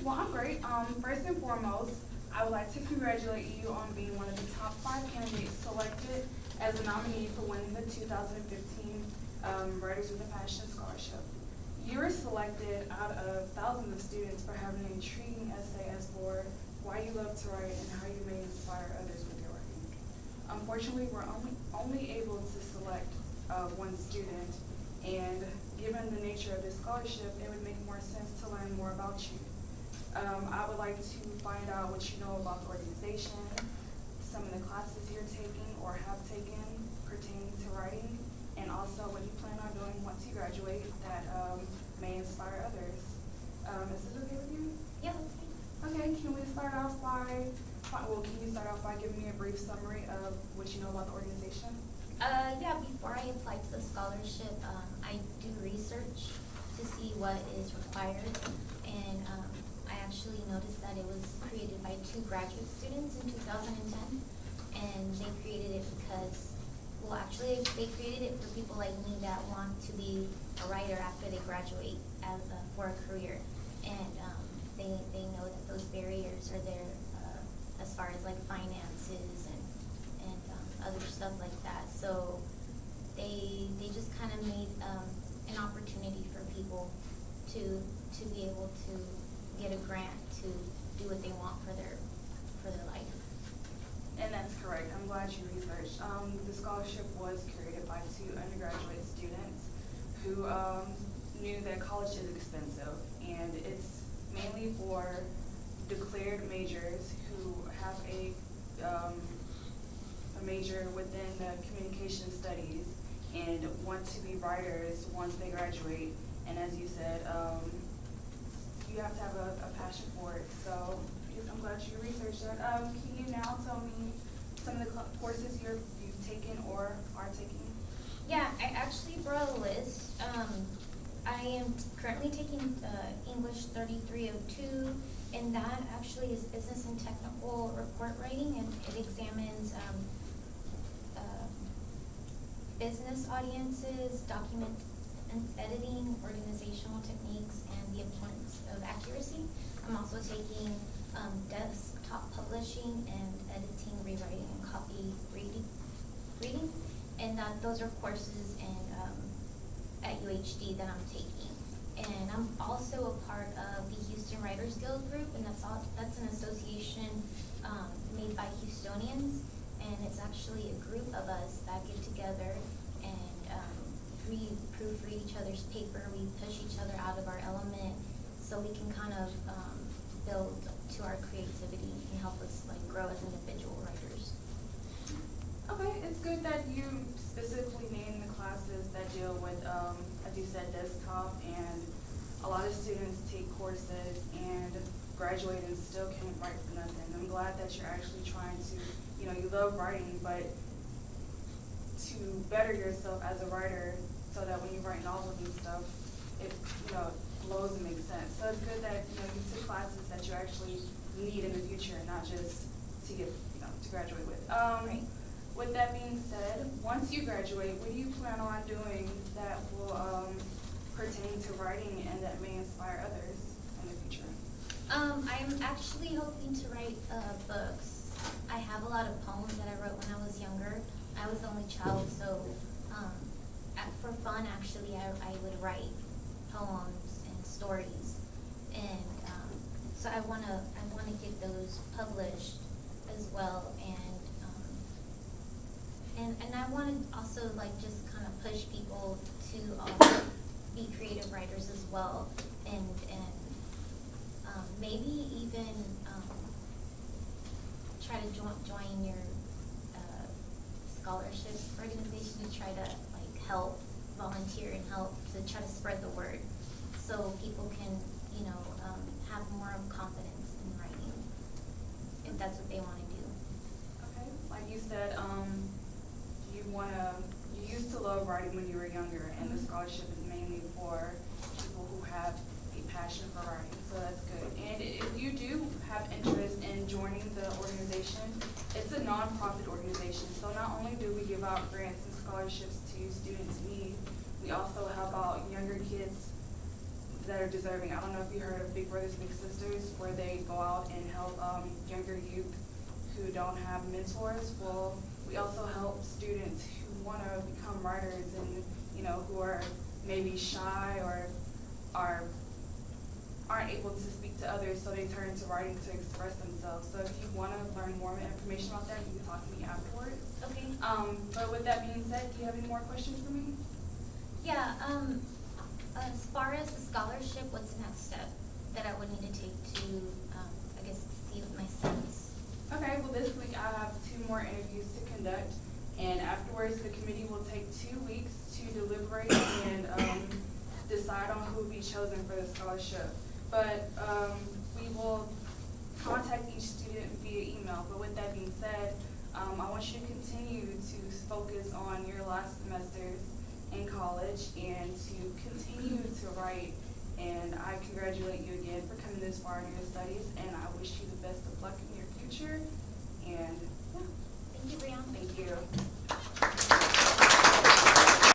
Well, I'm great. First and foremost, I would like to congratulate you on being one of the top 5 candidates selected as a nominee for winning the 2015 Writers with a Passion Scholarship. You were selected out of thousands of students for having an intriguing essay as for why you love to write and how you may inspire others with your writing. Unfortunately, we're only able to select one student, and given the nature of this scholarship, it would make more sense to learn more about you. I would like to find out what you know about the organization, some of the classes you're taking or have taken pertaining to writing, and also what you plan on doing once you graduate that may inspire others. Is this okay with you? Yeah, that's fine. Okay, can you start off by giving me a brief summary of what you know about the organization? Yeah, before I applied to the scholarship, I do research to see what is required, and I actually noticed that it was created by 2 graduate students in 2010, and they created it because, well, actually, they created it for people like me that want to be a writer after they graduate for a career, and they know that those barriers are there as far as like finances and other stuff like that. So they just kind of made an opportunity for people to be able to get a grant to do what they want for their life. And that's correct. I'm glad you researched. The scholarship was created by 2 undergraduate students who knew that college is expensive, and it's mainly for declared majors who have a major within communication studies and want to be writers once they graduate. And as you said, you have to have a passion for it. So yes, I'm glad you researched that. Can you now tell me some of the courses you've taken or are taking? Yeah, I actually brought a list. I am currently taking English 3302, and that actually is business and technical report writing, and it examines business audiences, document editing, organizational techniques, and the importance of accuracy. I'm also taking desktop publishing and editing, rewriting, and copy reading, and those are courses at UHD that I'm taking. And I'm also a part of the Houston Writers Guild group, and that's an association made by Houstonians, and it's actually a group of us that get together and we proofread each other's paper, we push each other out of our element, so we can kind of build to our creativity and help us like grow as individual writers. Okay, it's good that you specifically named the classes that deal with, as you said, desktop, and a lot of students take courses and graduate and still can't write for nothing. I'm glad that you're actually trying to, you love writing, but to better yourself as a writer so that when you write novels and stuff, it, flows and makes sense. So it's good that, you took classes that you actually need in the future and not just to get, to graduate with. Right. With that being said, once you graduate, what do you plan on doing that will pertain to writing and that may inspire others in the future? I'm actually hoping to write books. I have a lot of poems that I wrote when I was younger. I was the only child, so for fun, actually, I would write poems and stories, and so I wanna get those published as well, and I want to also like just kind of push people to be creative writers as well, and maybe even try to join your scholarship organization to try to like help volunteer and help to try to spread the word so people can have more confidence in writing if that's what they want to do. Okay, like you said, you used to love writing when you were younger, and the scholarship is mainly for people who have a passion for writing, so that's good. And if you do have interest in joining the organization, it's a non-profit organization, so not only do we give out grants and scholarships to students in need, we also help out younger kids that are deserving. I don't know if you heard of Big Brothers Big Sisters, where they go out and help younger youth who don't have mentors. Well, we also help students who want to become writers and, you know, who are maybe shy or aren't able to speak to others, so they turn to writing to express themselves. So if you want to learn more information about that, you can talk to me afterwards. Okay. But with that being said, do you have any more questions for me? Yeah, as far as the scholarship, what's the next step that I would need to take to, I guess, see with my sons? Okay, well, this week I have 2 more interviews to conduct, and afterwards the committee will take 2 weeks to deliberate and decide on who will be chosen for the scholarship. But we will contact each student via email. But with that being said, I want you to continue to focus on your last semesters in college and to continue to write. And I congratulate you again for coming this far in your studies, and I wish you the best of luck in your future. And yeah, Thank you, Brianna. thank you.